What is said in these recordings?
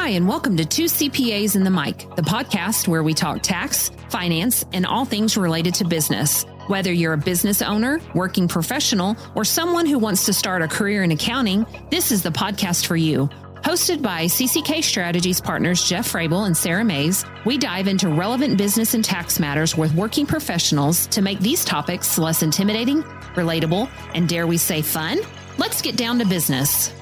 Hi, and welcome to Two CPAs in the Mic, the podcast where we talk tax, finance, and all things related to business. Whether you're a business owner, working professional, or someone who wants to start a career in accounting, this is the podcast for you. Hosted by CCK Strategies partners Jeff Frable and Sarah Mays, we dive into relevant business and tax matters with working professionals to make these topics less intimidating, relatable, and dare we say fun? Let's get down to business.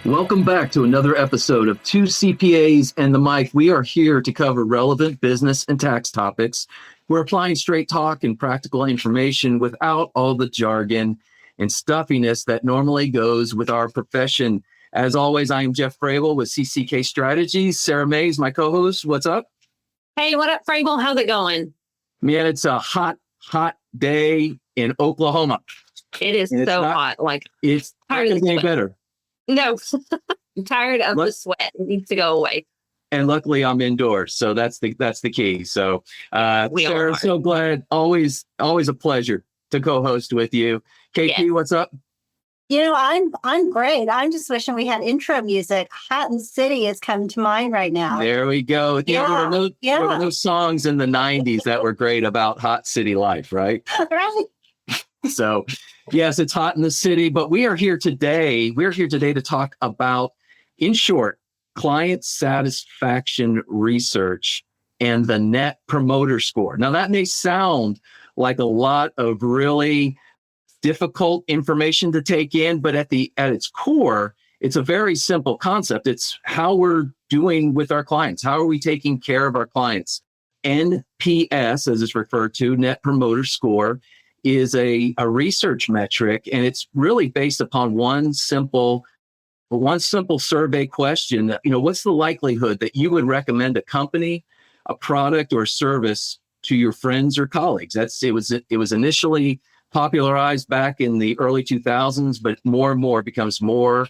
Welcome back to another episode of Two CPAs and the Mic. We are here to cover relevant business and tax topics. We're applying straight talk and practical information without all the jargon and stuffiness that normally goes with our profession. As always, I am Jeff Frable with CCK Strategies. Sarah Mays, my co-host. What's up? Hey, what up, Frable? How's it going? Man, it's a hot day in Oklahoma. It is so hot. It's not going to get any better. No, I'm tired of the sweat. It needs to go away. And luckily, I'm indoors, so that's the key. So, Sarah, so glad. Always a pleasure to co-host with you. KP, What's up? You know, I'm great. I'm just wishing we had intro music. Hot and City is coming to mind right now. There we go. There were no songs in the 90s that were great about hot city life, right? Right. So, yes, it's hot in the city, but we are here today. We're here today to talk about, in short, client satisfaction research and the Net Promoter Score. Now, that may sound like a lot of really difficult information to take in, but at its core, it's a very simple concept. It's how we're doing with our clients. How are we taking care of our clients? NPS, as it's referred to, Net Promoter Score, is a research metric, and it's really based upon one simple survey question. You know, what's the likelihood that you would recommend a company, a product, or service to your friends or colleagues? It was initially popularized back in the early 2000s, but more and more becomes more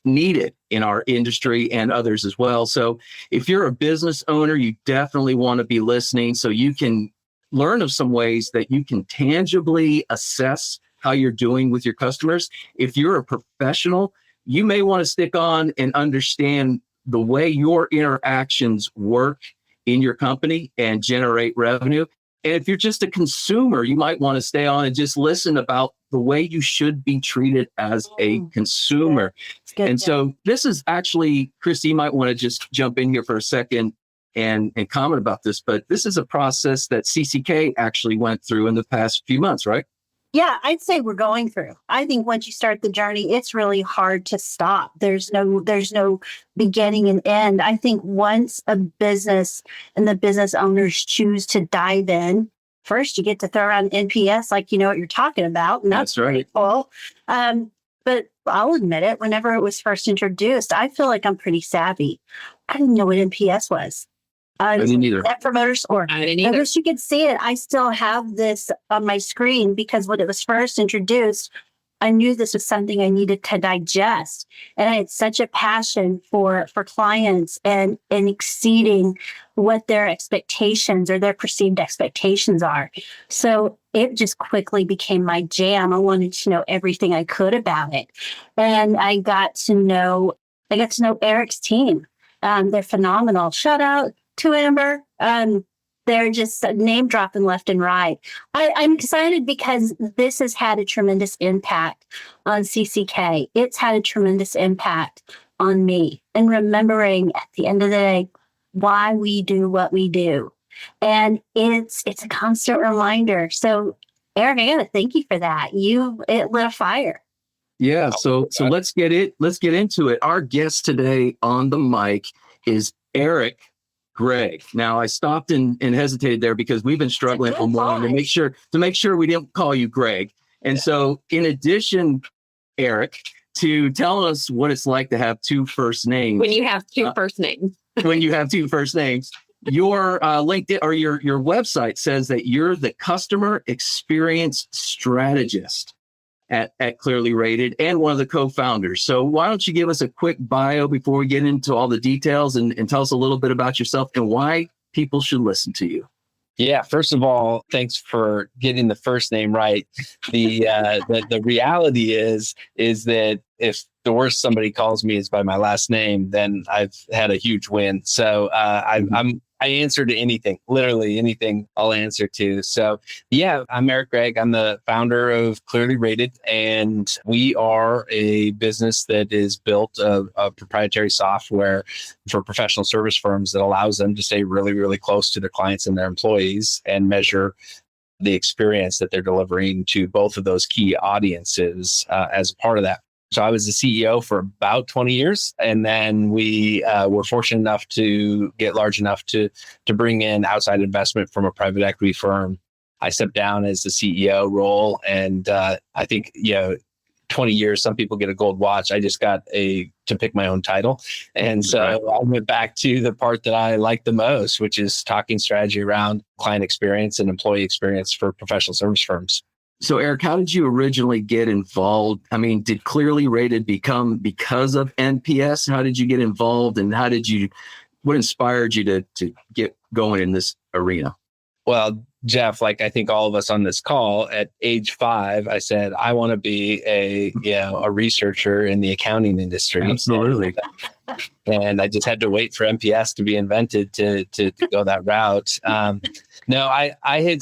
needed in our industry and others as well. So if you're a business owner, you definitely want to be listening so you can learn of some ways that you can tangibly assess how you're doing with your customers. If you're a professional, you may want to stick on and understand the way your interactions work in your company and generate revenue. And if you're just a consumer, you might want to stay on and just listen about the way you should be treated as a consumer. And so this is actually, Christy, you might want to just jump in here for a second and comment about this, but this is a process that CCK actually went through in the past few months, right? Yeah, I'd say we're going through. I think once you start the journey, it's really hard to stop. There's no beginning and end. I think once a business and the business owners choose to dive in, first you get to throw around NPS like you know what you're talking about. And that's right. Cool. But I'll admit it, whenever it was first introduced, I feel like I'm pretty savvy. I didn't know what NPS was. I didn't either. Net Promoter Score. I didn't either. I wish you could see it. I still have this on my screen because when it was first introduced, I knew this was something I needed to digest. And I had such a passion for clients and exceeding what their expectations or their perceived expectations are. So it just quickly became my jam. I wanted to know everything I could about it. And I got to know Eric's team. They're phenomenal. Shout out to Amber. They're just name dropping left and right. I'm excited because this has had a tremendous impact on CCK. It's had a tremendous impact on me and remembering at the end of the day why we do what we do. And it's a constant reminder. So Eric, I gotta thank you for that. It lit a fire. Yeah, so let's get into it. Our guest today on the mic is Eric Gregg. Now, I stopped and hesitated there because we've been struggling for more to make sure we didn't call you Greg. And so, in addition, Eric, to tell us what it's like to have two first names. When you have two first names. Your LinkedIn or your website says that you're the customer experience strategist at ClearlyRated and one of the co-founders. So why don't you give us a quick bio before we get into all the details and tell us a little bit about yourself and why people should listen to you? Yeah, first of all, thanks for getting the first name right. The reality is that if the worst somebody calls me is by my last name, then I've had a huge win. So I answer to anything, literally anything I'll answer to. So yeah, I'm Eric Gregg. I'm the founder of ClearlyRated, and we are a business that is built a proprietary software for professional service firms that allows them to stay really, really close to their clients and their employees and measure the experience that they're delivering to both of those key audiences as a part of that. So I was the CEO for about 20 years. And then we were fortunate enough to get large enough to bring in outside investment from a private equity firm. I stepped down as the CEO role. And I think, 20 years, some people get a gold watch. I just got to pick my own title. And so I went back to the part that I like the most, which is talking strategy around client experience and employee experience for professional service firms. So, Eric, how did you originally get involved? I mean, did ClearlyRated become because of NPS? How did you get involved, and what inspired you to get going in this arena? Well, Jeff, like I think all of us on this call, at age 5, I said, I want to be a researcher in the accounting industry. Absolutely. And I just had to wait for NPS to be invented to go that route. No, I had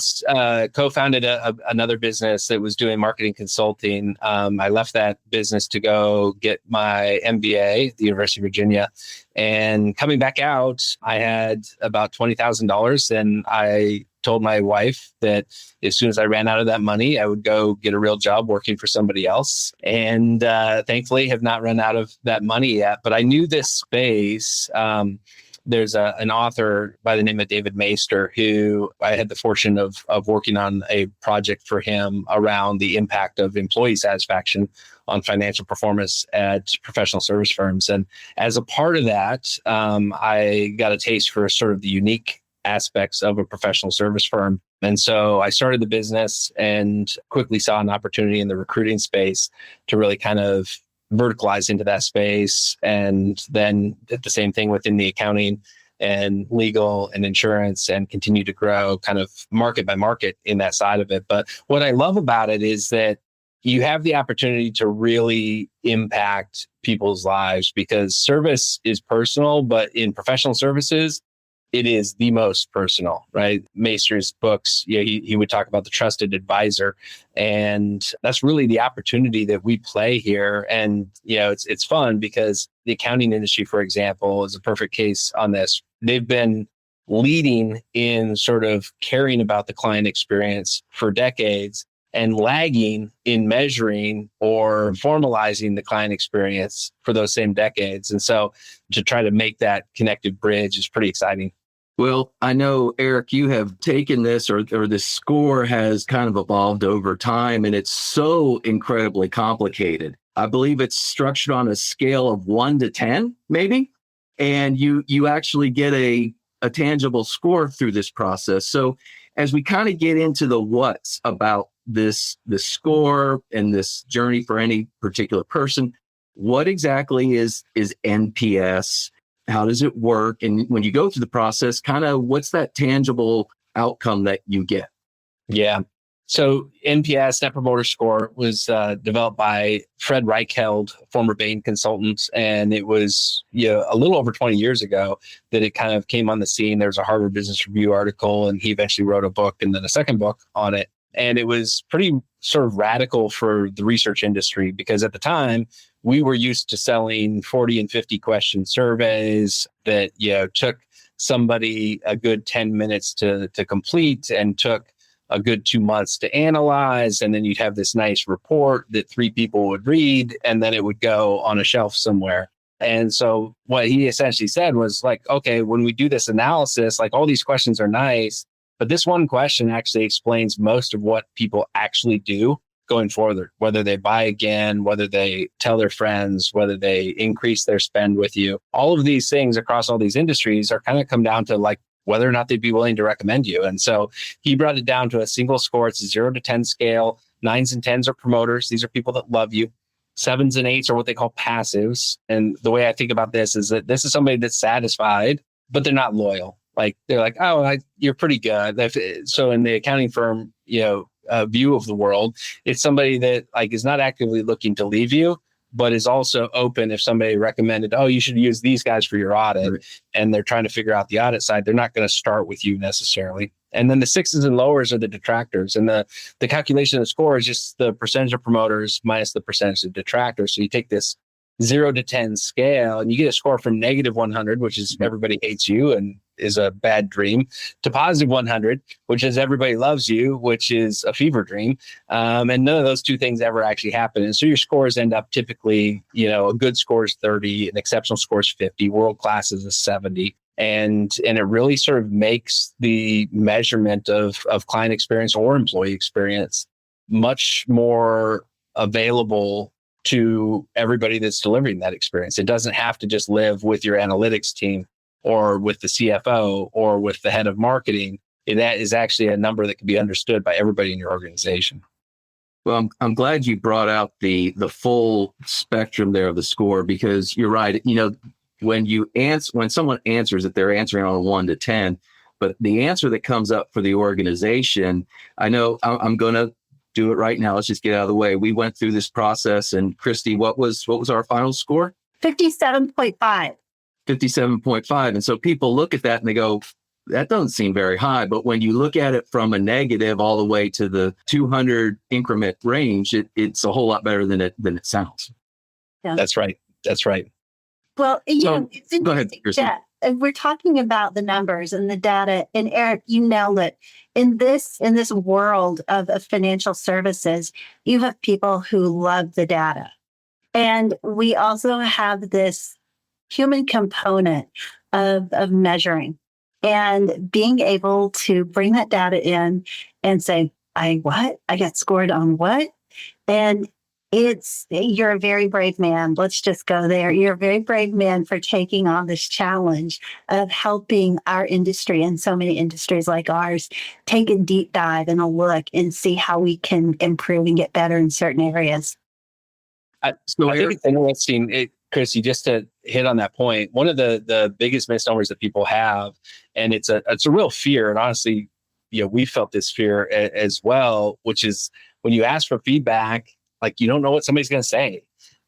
co-founded another business that was doing marketing consulting. I left that business to go get my MBA at the University of Virginia. And coming back out, I had about $20,000, and I told my wife that as soon as I ran out of that money, I would go get a real job working for somebody else. And thankfully have not run out of that money yet. But I knew this space. There's an author by the name of David Maister, who I had the fortune of working on a project for him around the impact of employee satisfaction on financial performance at professional service firms. And as a part of that, I got a taste for sort of the unique aspects of a professional service firm. And so I started the business and quickly saw an opportunity in the recruiting space to really kind of verticalize into that space. And then did the same thing within the accounting and legal and insurance, and continue to grow kind of market by market in that side of it. But what I love about it is that you have the opportunity to really impact people's lives, because service is personal, but in professional services, it is the most personal, right? Maister's books, he would talk about the trusted advisor. And that's really the opportunity that we play here. And, it's fun because the accounting industry, for example, is a perfect case on this. They've been leading in sort of caring about the client experience for decades, and lagging in measuring or formalizing the client experience for those same decades. And so to try to make that connective bridge is pretty exciting. Well, I know, Eric, you have taken this, or this score has kind of evolved over time, and it's so incredibly complicated. I believe it's structured on a scale of 1 to 10, maybe, and you actually get a tangible score through this process. So as we kind of get into the what's about this score and this journey for any particular person, what exactly is NPS? How does it work? And when you go through the process, kind of what's that tangible outcome that you get? Yeah. So NPS, Net Promoter Score, was developed by Fred Reichheld, former Bain consultant. And it was a little over 20 years ago that it kind of came on the scene. There was a Harvard Business Review article, and he eventually wrote a book and then a second book on it. And it was pretty sort of radical for the research industry, because at the time, we were used to selling 40 and 50 question surveys that took somebody a good 10 minutes to complete, and took a good 2 months to analyze. And then you'd have this nice report that 3 people would read, and then it would go on a shelf somewhere. And so what he essentially said was like, okay, when we do this analysis, like all these questions are nice, but this one question actually explains most of what people actually do going forward, whether they buy again, whether they tell their friends, whether they increase their spend with you. All of these things across all these industries are kind of come down to like whether or not they'd be willing to recommend you. And so he brought it down to a single score. It's a 0 to 10 scale. 9s and 10s are promoters. These are people that love you. 7s and 8s are what they call passives. And the way I think about this is that this is somebody that's satisfied, but they're not loyal. Like they're like, oh, you're pretty good. So in the accounting firm, view of the world, it's somebody that like is not actively looking to leave you, but is also open if somebody recommended, oh, you should use these guys for your audit, right, and they're trying to figure out the audit side. They're not going to start with you necessarily. And then the sixes and lowers are the detractors. And the calculation of the score is just the percentage of promoters minus the percentage of detractors. So you take this 0 to 10 scale and you get a score from negative 100, which is everybody hates you and is a bad dream, to positive 100, which is everybody loves you, which is a fever dream. And none of those two things ever actually happen. And so your scores end up typically, a good score is 30, an exceptional score is 50, world class is a 70. And it really sort of makes the measurement of client experience or employee experience much more available to everybody that's delivering that experience. It doesn't have to just live with your analytics team or with the CFO or with the head of marketing. That is actually a number that can be understood by everybody in your organization. Well, I'm glad you brought out the full spectrum there of the score, because you're right. When someone answers it, they're answering on a 1 to 10, but the answer that comes up for the organization, I know I'm going to do it right now. Let's just get out of the way. We went through this process, and Christy, what was our final score? 57.5. 57.5. And so people look at that and they go, that doesn't seem very high. But when you look at it from a negative all the way to the 200 increment range, it's a whole lot better than it sounds. Yeah. That's right. Well, it's interesting. Go ahead, Christy. Yeah, we're talking about the numbers and the data, and Eric, you nailed it. In this world of financial services, you have people who love the data, and we also have this human component of measuring and being able to bring that data in and say, I got scored on what? And you're a very brave man. Let's just go there. You're a very brave man for taking on this challenge of helping our industry and so many industries like ours take a deep dive and a look and see how we can improve and get better in certain areas. I think it's interesting, Chrissy, just to hit on that point. One of the biggest misnomers that people have, and it's a real fear, and honestly, we felt this fear as well, which is when you ask for feedback, like you don't know what somebody's going to say.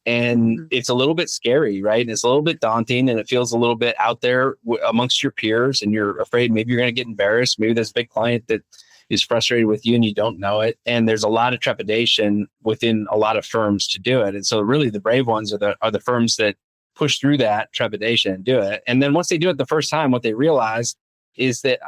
And it's a little bit scary, right? And it's a little bit daunting, and it feels a little bit out there amongst your peers, and you're afraid maybe you're going to get embarrassed. Maybe there's a big client that is frustrated with you and you don't know it. And there's a lot of trepidation within a lot of firms to do it. And so really the brave ones are the firms that push through that trepidation and do it. And then once they do it the first time, what they realize is that,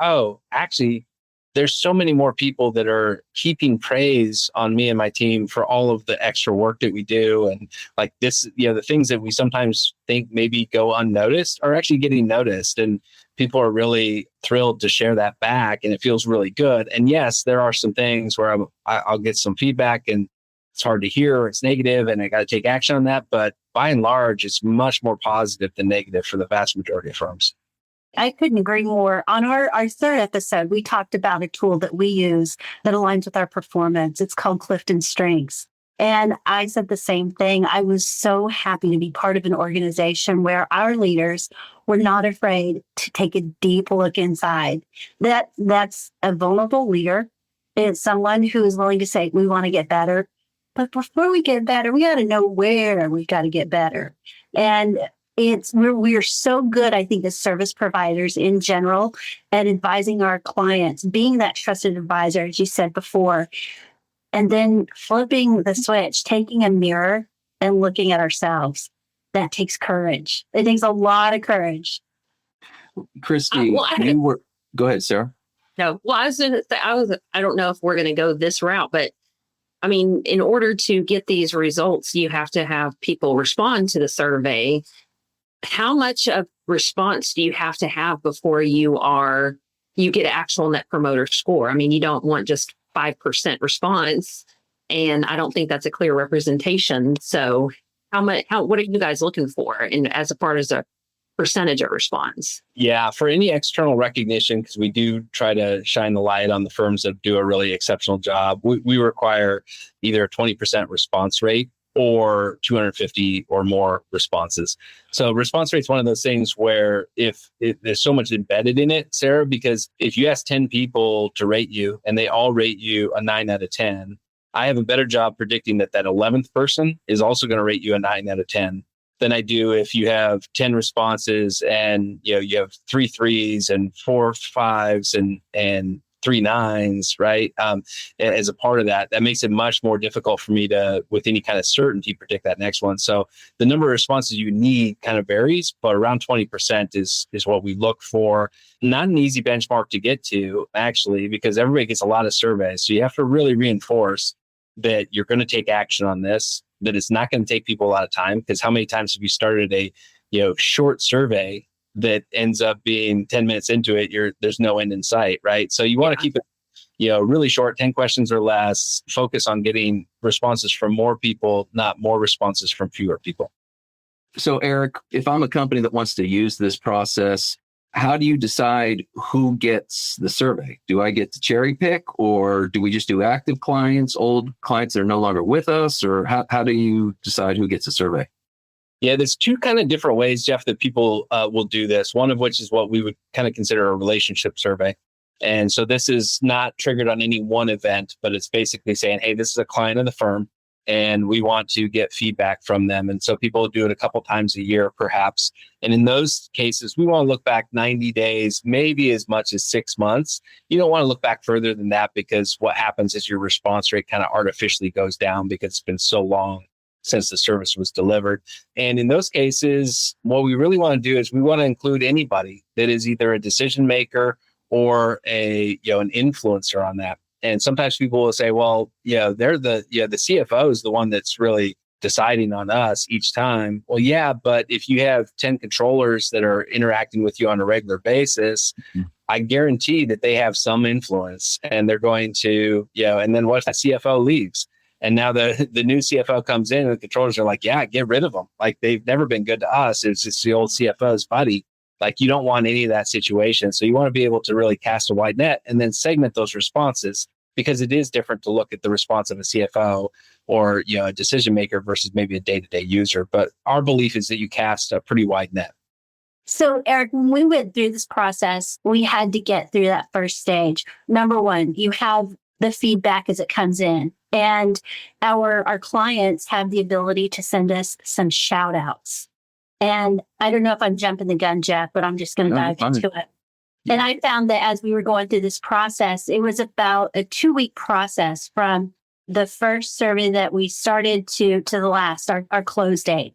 actually, there's so many more people that are heaping praise on me and my team for all of the extra work that we do. And like this, the things that we sometimes think maybe go unnoticed are actually getting noticed. And people are really thrilled to share that back. And it feels really good. And yes, there are some things where I'll get some feedback and it's hard to hear, it's negative, and I got to take action on that. But by and large, it's much more positive than negative for the vast majority of firms. I couldn't agree more. On our third episode, we talked about a tool that we use that aligns with our performance. It's called Clifton Strengths. And I said the same thing. I was so happy to be part of an organization where our leaders were not afraid to take a deep look inside. That's a vulnerable leader. It's someone who is willing to say, we want to get better. But before we get better, we got to know where we've got to get better. And we're so good, I think, as service providers in general at advising our clients, being that trusted advisor, as you said before, and then flipping the switch, taking a mirror and looking at ourselves. That takes courage. It takes a lot of courage. Christy, go ahead, Sarah. No, well, I was going to say, I don't know if we're going to go this route, but I mean, in order to get these results, you have to have people respond to the survey. How much of response do you have to have before you get an actual net promoter score? I mean, you don't want just 5% response, and I don't think that's a clear representation. So what are you guys looking for as a part of a percentage of response? Yeah, for any external recognition, because we do try to shine the light on the firms that do a really exceptional job, we require either a 20% response rate or 250 or more responses. So response rate is one of those things where if there's so much embedded in it, Sarah, because if you ask 10 people to rate you and they all rate you a 9 out of 10, I have a better job predicting that 11th person is also going to rate you a 9 out of 10 than I do if you have 10 responses and you have 3 3s and 4 5s and 3 9s, right? As a part of that makes it much more difficult for me to, with any kind of certainty, predict that next one. So the number of responses you need kind of varies, but around 20% is what we look for. Not an easy benchmark to get to, actually, because everybody gets a lot of surveys. So you have to really reinforce that you're going to take action on this, that it's not going to take people a lot of time. Because how many times have you started a short survey that ends up being 10 minutes into it, there's no end in sight, right? So you want to keep it, really short, 10 questions or less, focus on getting responses from more people, not more responses from fewer people. So Eric, if I'm a company that wants to use this process, how do you decide who gets the survey? Do I get to cherry pick, or do we just do active clients, old clients that are no longer with us, or how do you decide who gets a survey? Yeah, there's two kind of different ways, Jeff, that people will do this. One of which is what we would kind of consider a relationship survey. And so this is not triggered on any one event, but it's basically saying, hey, this is a client of the firm and we want to get feedback from them. And so people do it a couple times a year, perhaps. And in those cases, we want to look back 90 days, maybe as much as 6 months. You don't want to look back further than that, because what happens is your response rate kind of artificially goes down because it's been so long since the service was delivered. And in those cases, what we really want to do is we want to include anybody that is either a decision maker or an influencer on that. And sometimes people will say, well, they're the CFO is the one that's really deciding on us each time. Well, yeah, but if you have 10 controllers that are interacting with you on a regular basis, I guarantee that they have some influence, and they're going to, and then what if the CFO leaves? And now the new CFO comes in and the controllers are like, yeah, get rid of them. Like, they've never been good to us. It's just the old CFO's buddy. Like, you don't want any of that situation. So you want to be able to really cast a wide net and then segment those responses, because it is different to look at the response of a CFO or, a decision maker versus maybe a day-to-day user. But our belief is that you cast a pretty wide net. So, Eric, when we went through this process, we had to get through that first stage. Number one, you have the feedback as it comes in. And our clients have the ability to send us some shout outs. And I don't know if I'm jumping the gun, Jeff, but I'm just going to dive into it. Yeah. And I found that as we were going through this process, it was about a 2-week process from the first survey that we started to the last, our close date.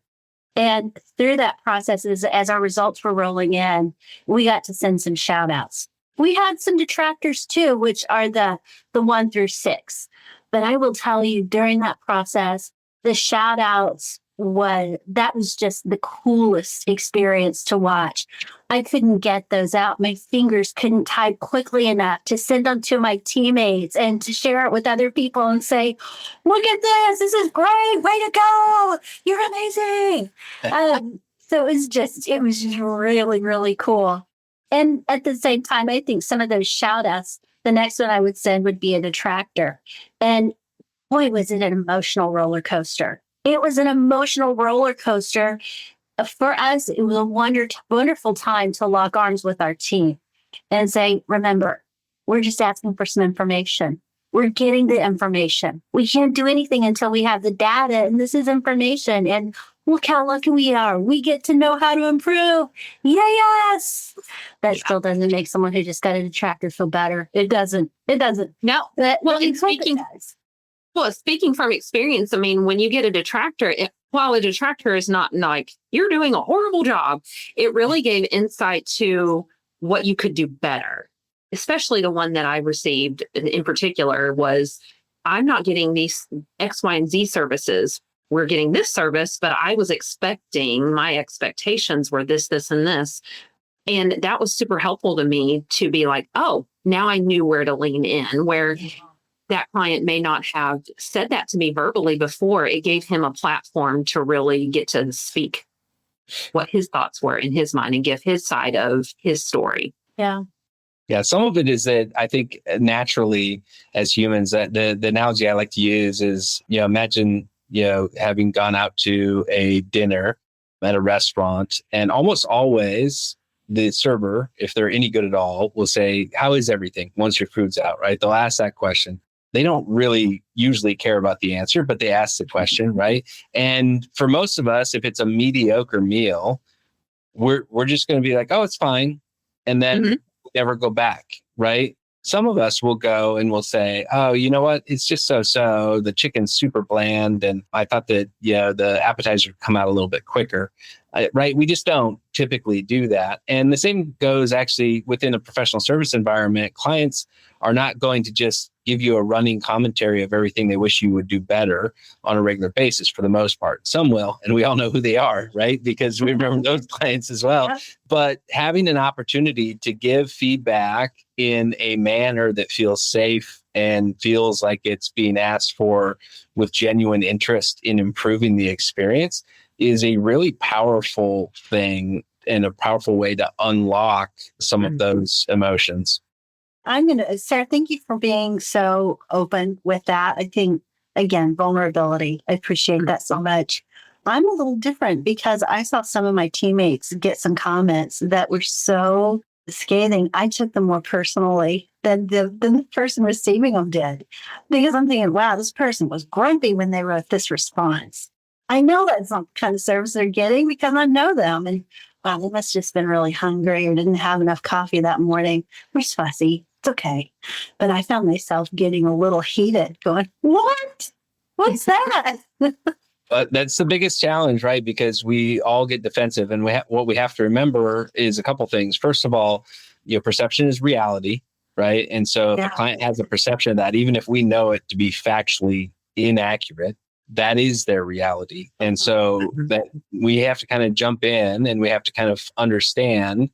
And through that process, as our results were rolling in, we got to send some shout outs. We had some detractors too, which are the 1 through 6. But I will tell you, during that process, the shout outs was just the coolest experience to watch. I couldn't get those out. My fingers couldn't type quickly enough to send them to my teammates and to share it with other people and say, look at this. This is great. Way to go. You're amazing. So it was just really, really cool. And at the same time, I think some of those shout outs, the next one I would send would be a detractor. And boy, was it an emotional roller coaster. It was an emotional roller coaster. For us, it was a wonderful time to lock arms with our team and say, remember, we're just asking for some information. We're getting the information. We can't do anything until we have the data, and this is information. And look how lucky we are. We get to know how to improve. Yes. That still doesn't make someone who just got a detractor feel better. It doesn't. No. Speaking from experience, I mean, when you get a detractor, while a detractor is not like, you're doing a horrible job, it really gave insight to what you could do better. Especially the one that I received in particular was, I'm not getting these X, Y, and Z services. We're getting this service, but I was my expectations were this, and this. And that was super helpful to me to be like, oh, now I knew where to lean in, where that client may not have said that to me verbally before. It gave him a platform to really get to speak what his thoughts were in his mind and give his side of his story. Yeah. Yeah, some of it is that I think naturally as humans, that the analogy I like to use is, imagine having gone out to a dinner at a restaurant, and almost always the server, if they're any good at all, will say, "How is everything?" once your food's out, right? They'll ask that question. They don't really usually care about the answer, but they ask the question, right? And for most of us, if it's a mediocre meal, we're just going to be like, "Oh, it's fine," and then never go back, right? Some of us will go and we'll say, "Oh, you know what? It's just so. The chicken's super bland, and I thought that the appetizer would come out a little bit quicker." Right? We just don't typically do that. And the same goes actually within a professional service environment. Clients are not going to just give you a running commentary of everything they wish you would do better on a regular basis for the most part. Some will, and we all know who they are, right? Because we remember those clients as well. Yeah. But having an opportunity to give feedback in a manner that feels safe and feels like it's being asked for with genuine interest in improving the experience is a really powerful thing and a powerful way to unlock some of those emotions. Sarah, thank you for being so open with that. I think, again, vulnerability. I appreciate that so much. I'm a little different because I saw some of my teammates get some comments that were so scathing. I took them more personally than the person receiving them did. Because I'm thinking, wow, this person was grumpy when they wrote this response. I know that's not the kind of service they're getting because I know them. And wow, they must have just been really hungry or didn't have enough coffee that morning. We're fussy. It's okay. But I found myself getting a little heated going, what? What's that? That's the biggest challenge, right? Because we all get defensive. And what we have to remember is a couple things. First of all, perception is reality, right? And so if a client has a perception of that, even if we know it to be factually inaccurate, that is their reality. And so that we have to kind of jump in and we have to kind of understand,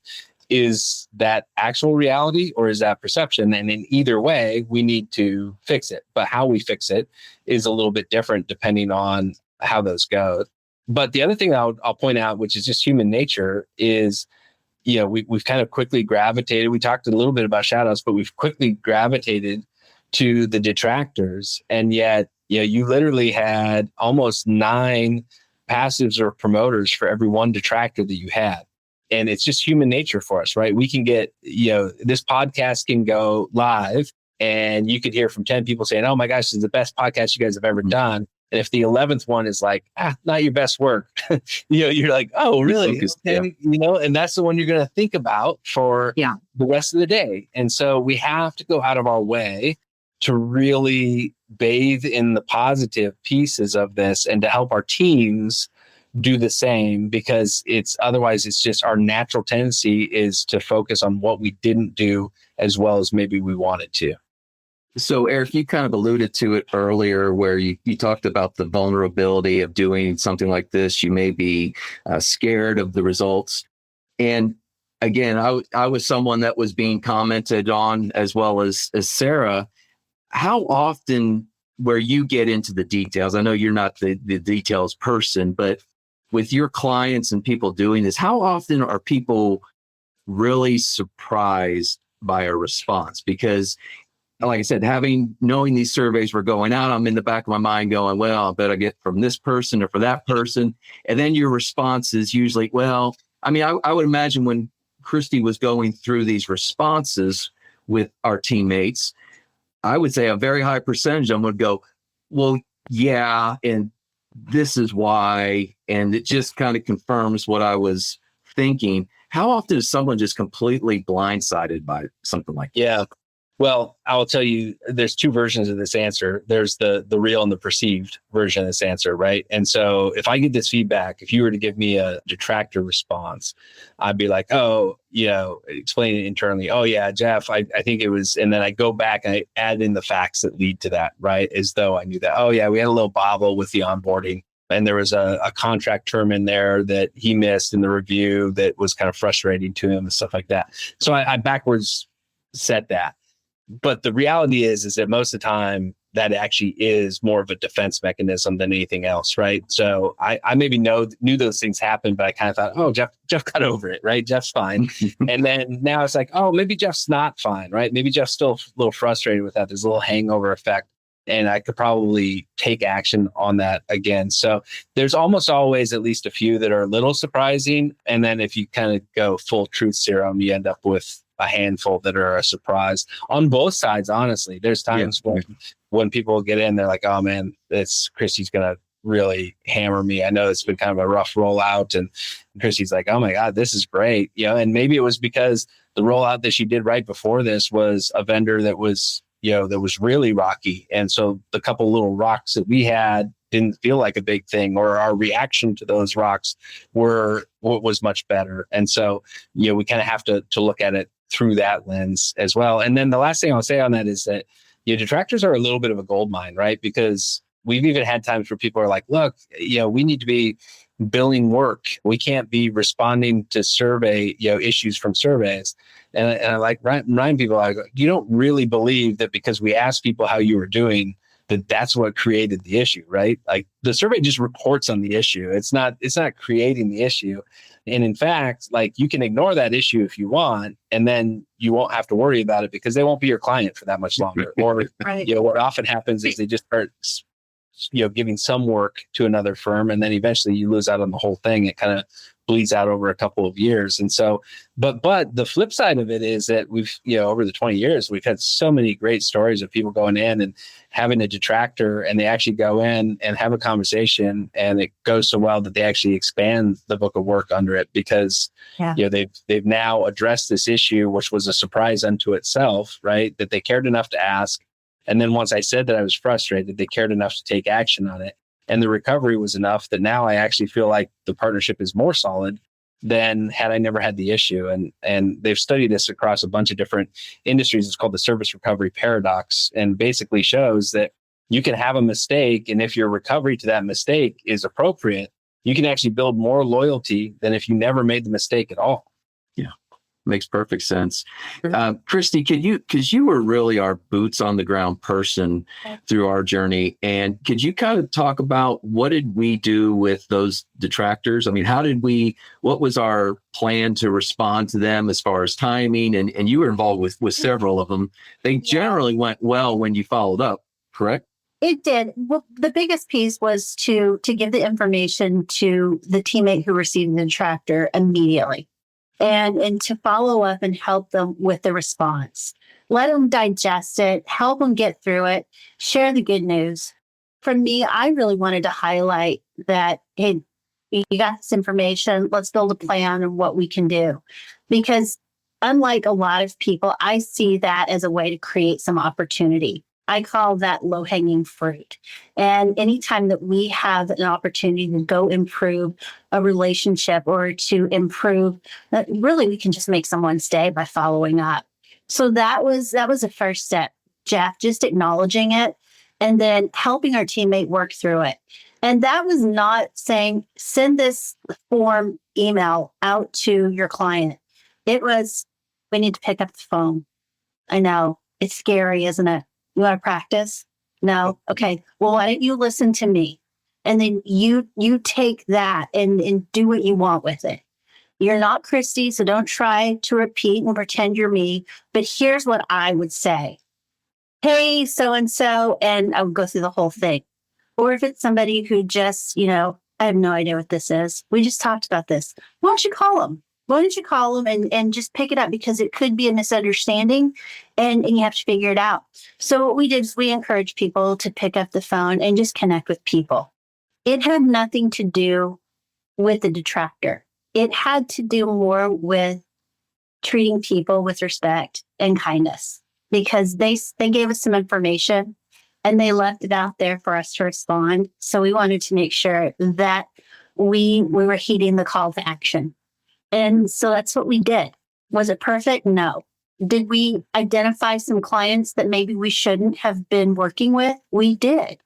is that actual reality or is that perception? And in either way, we need to fix it. But how we fix it is a little bit different depending on how those go. But the other thing I'll point out, which is just human nature, is we've kind of quickly gravitated. We talked a little bit about shout outs, but we've quickly gravitated to the detractors. And yet, you literally had almost 9 passives or promoters for every one detractor that you had. And it's just human nature for us, right? We can get, this podcast can go live and you could hear from 10 people saying, "Oh my gosh, this is the best podcast you guys have ever done." And if the 11th one is like, not your best work, you're like, "Oh, really?" Okay. And that's the one you're going to think about for the rest of the day. And so we have to go out of our way to really bathe in the positive pieces of this and to help our teams do the same, because otherwise it's just our natural tendency is to focus on what we didn't do as well as maybe we wanted to. So Eric, you kind of alluded to it earlier where you talked about the vulnerability of doing something like this. You may be scared of the results. And again, I was someone that was being commented on as well as Sarah. How often where you get into the details, I know you're not the details person, but with your clients and people doing this, how often are people really surprised by a response? Because like I said, knowing these surveys were going out, I'm in the back of my mind going, well, I bet I get from this person or for that person. And then your response is usually, well, I mean, I would imagine when Christy was going through these responses with our teammates, I would say a very high percentage of them would go, well, yeah, and this is why. And it just kind of confirms what I was thinking. How often is someone just completely blindsided by something like that? Yeah. Well, I will tell you, there's 2 versions of this answer. There's the real and the perceived version of this answer, right? And so if I get this feedback, if you were to give me a detractor response, I'd be like, explain it internally. "Oh yeah, Jeff, I think it was," and then I go back and I add in the facts that lead to that, right? As though I knew that. "Oh yeah, we had a little bobble with the onboarding. And there was a contract term in there that he missed in the review that was kind of frustrating to him," and stuff like that. So I backwards set that. But the reality is that most of the time that actually is more of a defense mechanism than anything else, right? So I maybe knew those things happened, but I kind of thought, "Oh, Jeff got over it, right? Jeff's fine." And then now it's like, "Oh, maybe Jeff's not fine, right? Maybe Jeff's still a little frustrated with that. There's a little hangover effect." and I could probably take action on that again. So there's almost always at least a few that are a little surprising. And then if you kind of go full truth serum, you end up with a handful that are a surprise on both sides. Honestly, there's times when people get in, they're like, oh man, Christy's going to really hammer me. I know it's been kind of a rough rollout. And Christy's like, oh my God, this is great. And maybe it was because the rollout that she did right before this was a vendor that was really rocky. And so the couple little rocks that we had didn't feel like a big thing, or our reaction to those rocks was much better. And so, we kind of have to look at it through that lens as well. And then the last thing I'll say on that is that detractors are a little bit of a gold mine, right? Because we've even had times where people are like, look, we need to be billing work. We can't be responding to survey, issues from surveys. And I like remind people, like, you don't really believe that because we asked people how you were doing, that's what created the issue, right? Like the survey just reports on the issue. It's not creating the issue. And in fact, like you can ignore that issue if you want, and then you won't have to worry about it because they won't be your client for that much longer. Or, Right. What often happens is they just start giving some work to another firm, and then eventually you lose out on the whole thing. It kind of bleeds out over a couple of years. And so, but the flip side of it is that we've, over the 20 years, we've had so many great stories of people going in and having a detractor, and they actually go in and have a conversation, and it goes so well that they actually expand the book of work under it because, they've now addressed this issue, which was a surprise unto itself, right? That they cared enough to ask. And then once I said that I was frustrated, they cared enough to take action on it. And the recovery was enough that now I actually feel like the partnership is more solid than had I never had the issue. And they've studied this across a bunch of different industries. It's called the service recovery paradox, and basically shows that you can have a mistake, and if your recovery to that mistake is appropriate, you can actually build more loyalty than if you never made the mistake at all. Makes perfect sense. Christy, because you were really our boots on the ground person through our journey, and could you kind of talk about what did we do with those detractors? I mean, what was our plan to respond to them as far as timing? And you were involved with several of them. They generally went well when you followed up, correct? It did. Well, the biggest piece was to give the information to the teammate who received the detractor immediately. And to follow up and help them with the response. Let them digest it, help them get through it, share the good news. For me, I really wanted to highlight that, hey, you got this information, let's build a plan of what we can do. Because unlike a lot of people, I see that as a way to create some opportunity. I call that low-hanging fruit. And anytime that we have an opportunity to go improve a relationship or to improve, really we can just make someone's day by following up. So that was the first step, Jeff, just acknowledging it and then helping our teammate work through it. And that was not saying, send this form email out to your client. It was, we need to pick up the phone. I know, it's scary, isn't it? You want to practice? No? Okay. Well, why don't you listen to me? And then you take that and do what you want with it. You're not Christy, so don't try to repeat and pretend you're me. But here's what I would say. Hey, so-and-so, and I would go through the whole thing. Or if it's somebody who just, I have no idea what this is. We just talked about this. Why don't you call them? Why don't you call them and just pick it up, because it could be a misunderstanding and you have to figure it out. So what we did is we encouraged people to pick up the phone and just connect with people. It had nothing to do with the detractor. It had to do more with treating people with respect and kindness, because they gave us some information and they left it out there for us to respond. So we wanted to make sure that we were heeding the call to action. And so that's what we did. Was it perfect? No. Did we identify some clients that maybe we shouldn't have been working with? We did.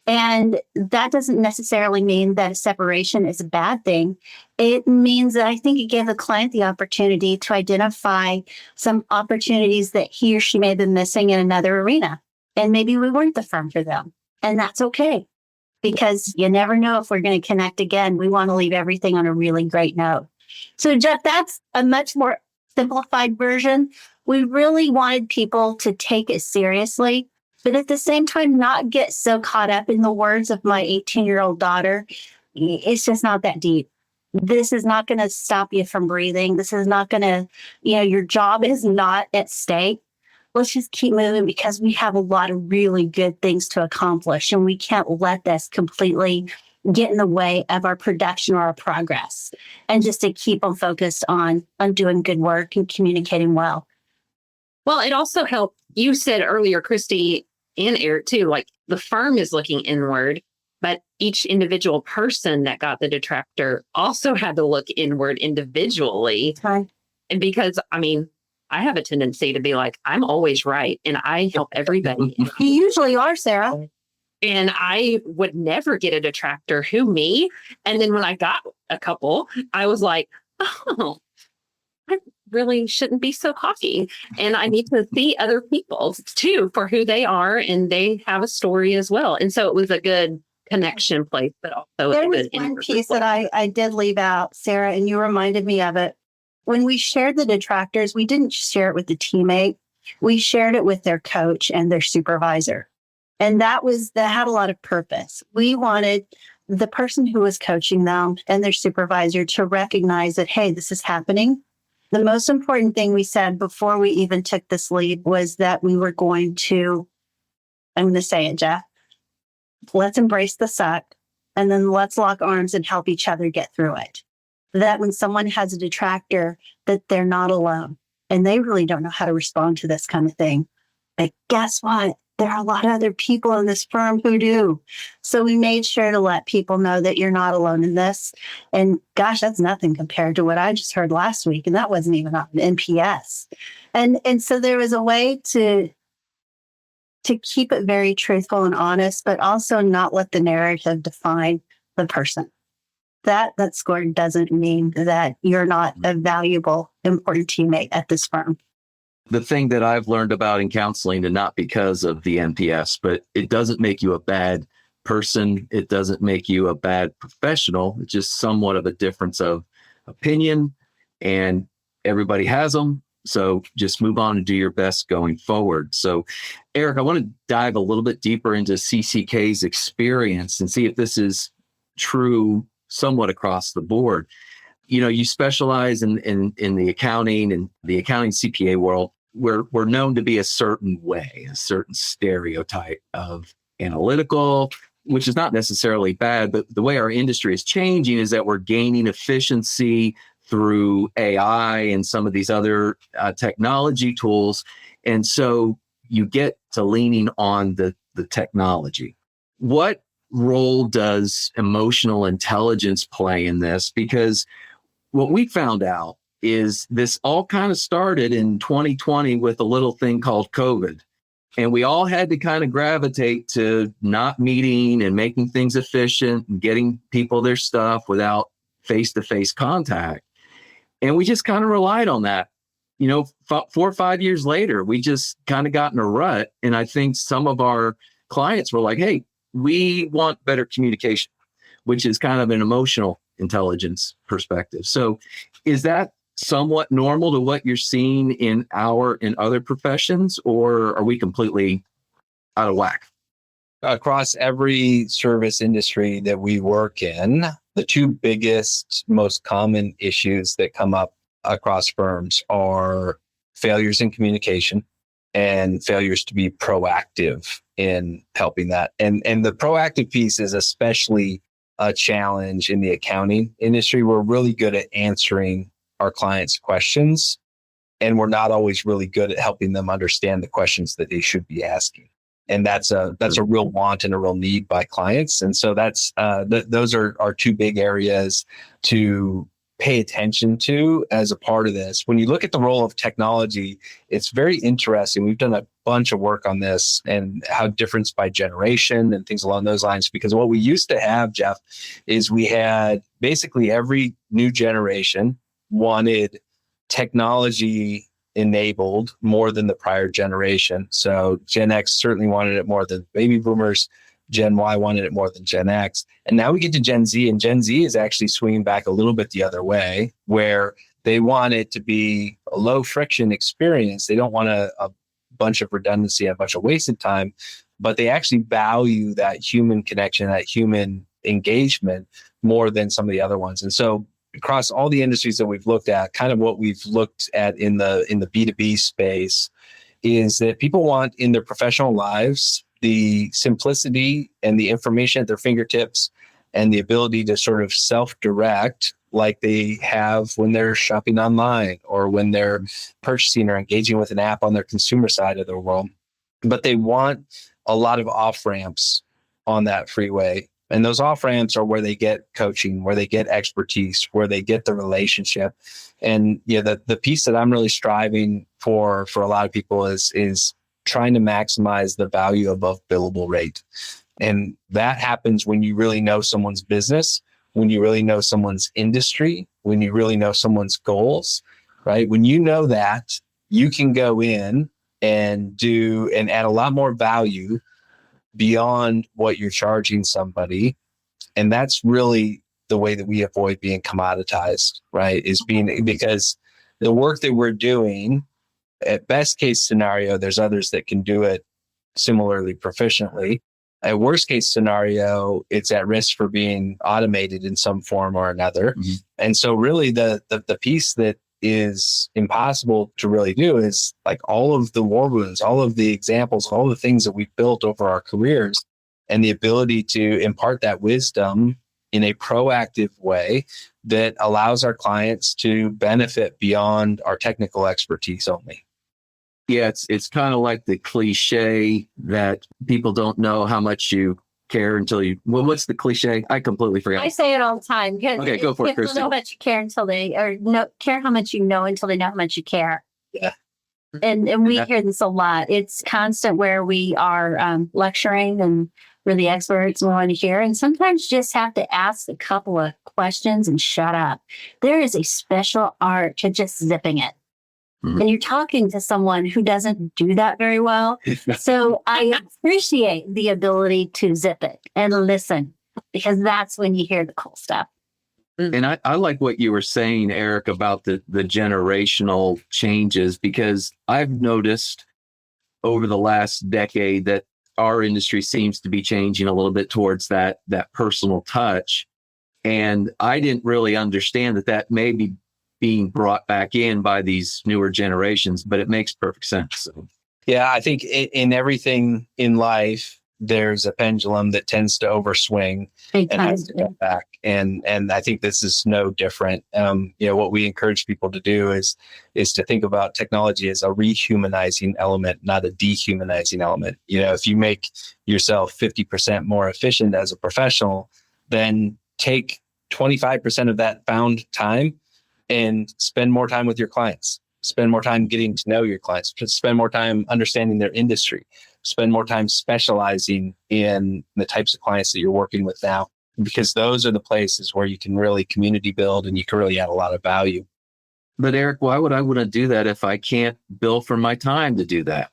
And that doesn't necessarily mean that a separation is a bad thing. It means that I think it gave the client the opportunity to identify some opportunities that he or she may have been missing in another arena. And maybe we weren't the firm for them. And that's okay, because you never know if we're going to connect again. We want to leave everything on a really great note. So, Jeff, that's a much more simplified version. We really wanted people to take it seriously But at the same time, not get so caught up in the words of my 18-year-old daughter. It's just not that deep. This is not going to stop you from breathing. This is not going to, your job is not at stake. Let's just keep moving because we have a lot of really good things to accomplish, and we can't let this completely get in the way of our production or our progress. And just to keep them focused on doing good work and communicating well. Well, it also helped. You said earlier, Christy and Eric too, like the firm is looking inward, but each individual person that got the detractor also had to look inward individually. Okay. And because, I have a tendency to be like, I'm always right. And I help everybody. You usually are, Sarah. And I would never get a detractor. Who, me? And then when I got a couple, I was like, oh, I really shouldn't be so cocky. And I need to see other people too for who they are. And they have a story as well. And so it was a good connection place, but also there was one piece that I did leave out, Sarah, and you reminded me of it. When we shared the detractors, we didn't share it with the teammate. We shared it with their coach and their supervisor. And that had a lot of purpose. We wanted the person who was coaching them and their supervisor to recognize that, hey, this is happening. The most important thing we said before we even took this lead was that we were going to, I'm going to say it, Jeff, let's embrace the suck, and then let's lock arms and help each other get through it. That when someone has a detractor, that they're not alone, and they really don't know how to respond to this kind of thing. But guess what? There are a lot of other people in this firm who do. So we made sure to let people know that you're not alone in this. And gosh, that's nothing compared to what I just heard last week. And that wasn't even on NPS. And so there was a way to keep it very truthful and honest, but also not let the narrative define the person. That score doesn't mean that you're not a valuable, important teammate at this firm. The thing that I've learned about in counseling, and not because of the NPS, but it doesn't make you a bad person. It doesn't make you a bad professional. It's just somewhat of a difference of opinion, and everybody has them. So just move on and do your best going forward. So, Eric, I want to dive a little bit deeper into CCK's experience and see if this is true somewhat across the board. You specialize in the accounting and the accounting CPA world. We're known to be a certain way, a certain stereotype of analytical, which is not necessarily bad, but the way our industry is changing is that we're gaining efficiency through AI and some of these other technology tools. And so you get to leaning on the technology. What role does emotional intelligence play in this? Because what we found out is this all kind of started in 2020 with a little thing called COVID. And we all had to kind of gravitate to not meeting and making things efficient and getting people their stuff without face-to-face contact. And we just kind of relied on that. 4 or 5 years later, we just kind of got in a rut. And I think some of our clients were like, hey, we want better communication, which is kind of an emotional intelligence perspective. So is that somewhat normal to what you're seeing in other professions, or are we completely out of whack? Across every service industry that we work in, the two biggest, most common issues that come up across firms are failures in communication and failures to be proactive in helping that. And the proactive piece is especially a challenge in the accounting industry. We're really good at answering our clients' questions, and we're not always really good at helping them understand the questions that they should be asking. And that's a real want and a real need by clients. And so that's those are our two big areas to pay attention to as a part of this. When you look at the role of technology, it's very interesting. We've done a bunch of work on this and how difference by generation and things along those lines. Because what we used to have, Jeff, is we had basically every new generation wanted technology enabled more than the prior generation. So Gen X certainly wanted it more than baby boomers. Gen Y wanted it more than Gen X. And now we get to Gen Z, and Gen Z is actually swinging back a little bit the other way, where they want it to be a low friction experience. They don't want a bunch of redundancy, a bunch of wasted time, but they actually value that human connection, that human engagement more than some of the other ones. And so across all the industries that we've looked at, kind of what we've looked at in the B2B space is that people want in their professional lives the simplicity and the information at their fingertips and the ability to sort of self-direct like they have when they're shopping online or when they're purchasing or engaging with an app on their consumer side of the world. But they want a lot of off-ramps on that freeway. And those off-ramps are where they get coaching, where they get expertise, where they get the relationship. And the piece that I'm really striving for a lot of people is trying to maximize the value above billable rate. And that happens when you really know someone's business, when you really know someone's industry, when you really know someone's goals, right? When you know that, you can go in and add a lot more value beyond what you're charging somebody. And that's really the way that we avoid being commoditized, right? Because the work that we're doing, at best case scenario, there's others that can do it similarly proficiently. At worst case scenario, it's at risk for being automated in some form or another. Mm-hmm. And so really the piece that is impossible to really do is like all of the war wounds, all of the examples, all the things that we've built over our careers, and the ability to impart that wisdom in a proactive way that allows our clients to benefit beyond our technical expertise only. Yeah, it's kind of like the cliche that people don't know how much you care until you. Well, what's the cliche? I completely forgot. I say it all the time. Okay, go for it, Christy. People know how much you care until care how much you know until they know how much you care. Yeah. And we hear this a lot. It's constant where we are lecturing and we're the experts and we want to hear. And sometimes you just have to ask a couple of questions and shut up. There is a special art to just zipping it. Mm-hmm. And you're talking to someone who doesn't do that very well. So I appreciate the ability to zip it and listen, because that's when you hear the cool stuff. And I like what you were saying, Eric, about the generational changes, because I've noticed over the last decade that our industry seems to be changing a little bit towards that personal touch. And I didn't really understand that may be being brought back in by these newer generations, but it makes perfect sense. Yeah, I think in everything in life, there's a pendulum that tends to overswing and has to come back. And I think this is no different. What we encourage people to do is to think about technology as a rehumanizing element, not a dehumanizing element. If you make yourself 50% more efficient as a professional, then take 25% of that found time and spend more time with your clients, spend more time getting to know your clients, spend more time understanding their industry, spend more time specializing in the types of clients that you're working with now, because those are the places where you can really community build and you can really add a lot of value. But Eric, why would I want to do that if I can't bill for my to do that?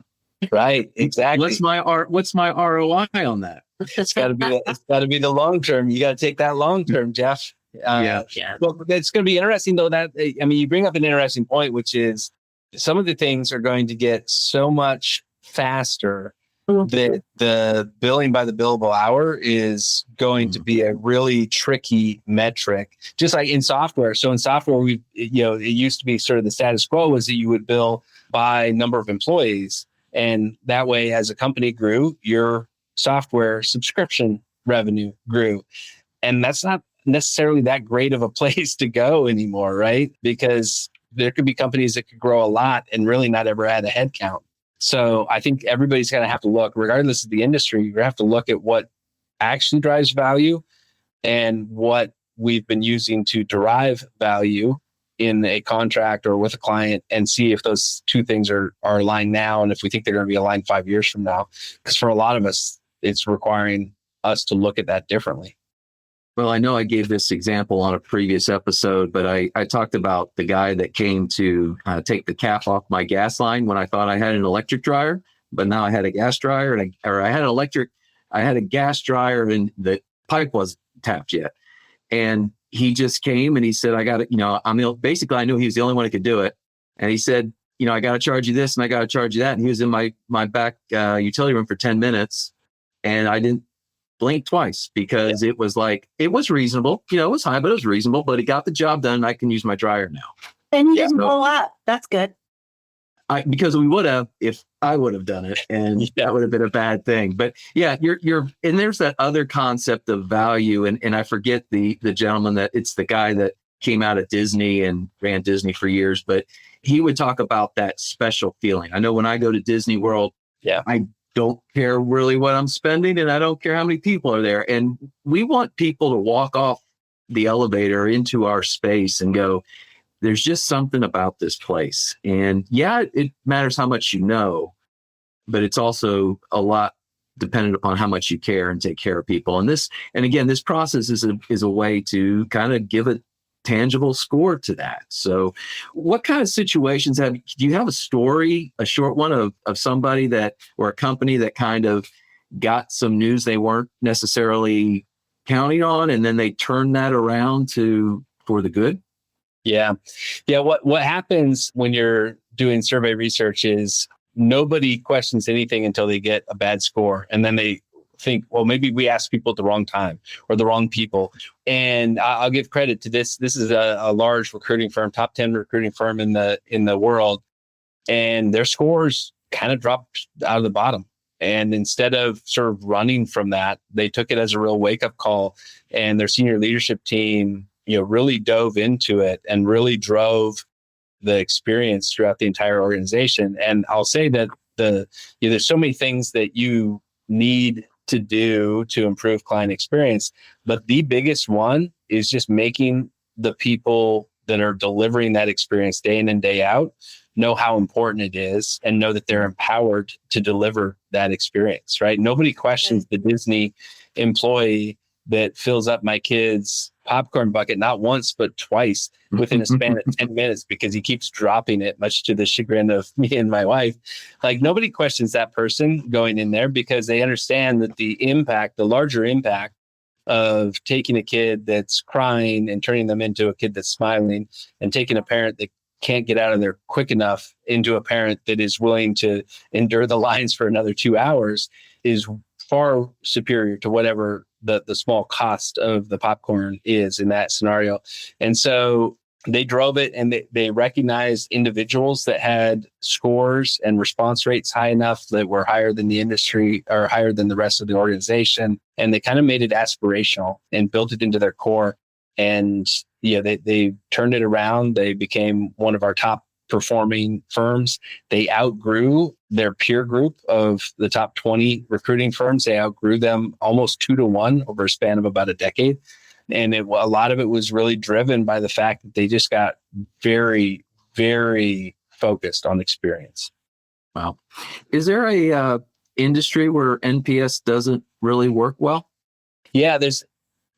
Right, exactly. What's my ROI on that? It's got to be the long term. You got to take that long term, Jeff. Yeah. Well, it's going to be interesting though. You bring up an interesting point, which is some of the things are going to get so much faster that the billing by the billable hour is going to be a really tricky metric, just like in software. So in software, it used to be sort of the status quo was that you would bill by number of employees. And that way, as a company grew, your software subscription revenue grew. And that's not necessarily that great of a place to go anymore, right? Because there could be companies that could grow a lot and really not ever add a headcount. So I think everybody's going to have to look, regardless of the industry, you have to look at what actually drives value and what we've been using to derive value in a contract or with a client, and see if those two things are aligned now, and if we think they're going to be aligned 5 years from now. Because for a lot of us, it's requiring us to look at that differently. Well, I know I gave this example on a previous episode, but I talked about the guy that came to take the cap off my gas line when I thought I had an electric dryer, but now I had a gas dryer, I had a gas dryer and the pipe wasn't tapped yet. And he just came and he said, I got it. I knew he was the only one who could do it. And he said, I got to charge you this and I got to charge you that. And he was in my back utility room for 10 minutes and I didn't blink twice because it was reasonable. It was high, but it was reasonable, but it got the job done. And I can use my dryer now. And you didn't blow up. That's good. Because we would have, if I would have done it, and that would have been a bad thing. But yeah, and there's that other concept of value. And I forget the gentleman that it's the guy that came out at Disney and ran Disney for years, but he would talk about that special feeling. I know when I go to Disney World, I don't care really what I'm spending and I don't care how many people are there. And we want people to walk off the elevator into our space and go, there's just something about this place. And it matters how much you know, but it's also a lot dependent upon how much you care and take care of people. And again, this process is a way to kind of give a tangible score to that. So what kind of situations do you have a story, a short one of somebody or a company that kind of got some news they weren't necessarily counting on, and then they turned that around for the good? Yeah. What happens when you're doing survey research is nobody questions anything until they get a bad score. And then they think, well, maybe we asked people at the wrong time or the wrong people. And I'll give credit to this. This is a large recruiting firm, top 10 recruiting firm in the world. And their scores kind of dropped out of the bottom. And instead of sort of running from that, they took it as a real wake-up call. And their senior leadership team really dove into it and really drove the experience throughout the entire organization. And I'll say that there's so many things that you need to do to improve client experience, but the biggest one is just making the people that are delivering that experience day in and day out know how important it is and know that they're empowered to deliver that experience, right? Nobody questions the Disney employee that fills up my kid's popcorn bucket, not once, but twice within a span of 10 minutes because he keeps dropping it, much to the chagrin of me and my wife. Like, nobody questions that person going in there because they understand that the larger impact of taking a kid that's crying and turning them into a kid that's smiling, and taking a parent that can't get out of there quick enough into a parent that is willing to endure the lines for another 2 hours, is far superior to whatever the small cost of the popcorn is in that scenario. And so they drove it, and they recognized individuals that had scores and response rates high enough that were higher than the industry or higher than the rest of the organization. And they kind of made it aspirational and built it into their core. And they turned it around. They became one of our top performing firms. They outgrew their peer group of the top 20 recruiting firms. They outgrew them almost 2-to-1 over a span of about a decade. And a lot of it was really driven by the fact that they just got very, very focused on experience. Wow. Is there a industry where NPS doesn't really work well? Yeah,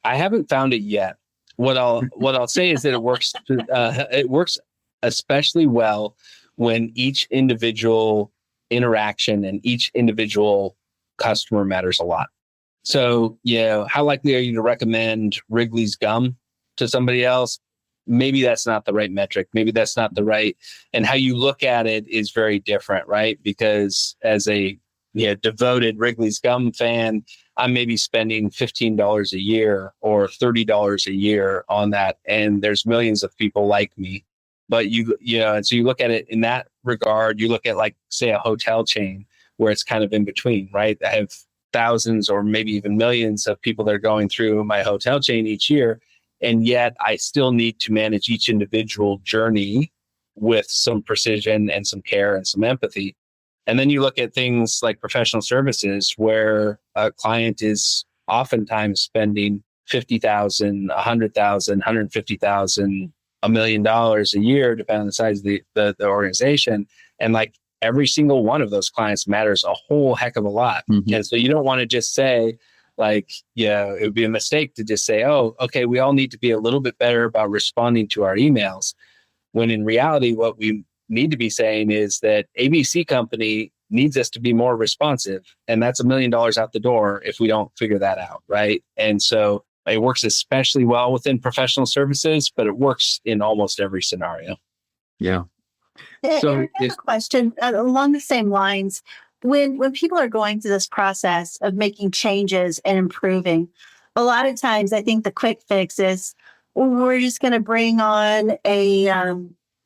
I haven't found it yet. What I'll say is that it works especially well when each individual interaction and each individual customer matters a lot. So, how likely are you to recommend Wrigley's gum to somebody else? Maybe that's not the right metric. Maybe that's not the right. And how you look at it is very different, right? Because as a devoted Wrigley's gum fan, I'm maybe spending $15 a year or $30 a year on that. And there's millions of people like me. But and so you look at it in that regard. You look at, like, say, a hotel chain where it's kind of in between, right? I have thousands or maybe even millions of people that are going through my hotel chain each year. And yet I still need to manage each individual journey with some precision and some care and some empathy. And then you look at things like professional services, where a client is oftentimes spending $50,000, $100,000, $150,000, $1 million a year, depending on the size of the organization. And like, every single one of those clients matters a whole heck of a lot. Mm-hmm. And so you don't want to just say, like, it would be a mistake to just say, oh, okay, we all need to be a little bit better about responding to our emails. When in reality, what we need to be saying is that ABC company needs us to be more responsive. And that's $1 million out the door if we don't figure that out, right? And so it works especially well within professional services, but it works in almost every scenario. Yeah. So I have a question along the same lines. When people are going through this process of making changes and improving, a lot of times I think the quick fix is, well, we're just going to bring on a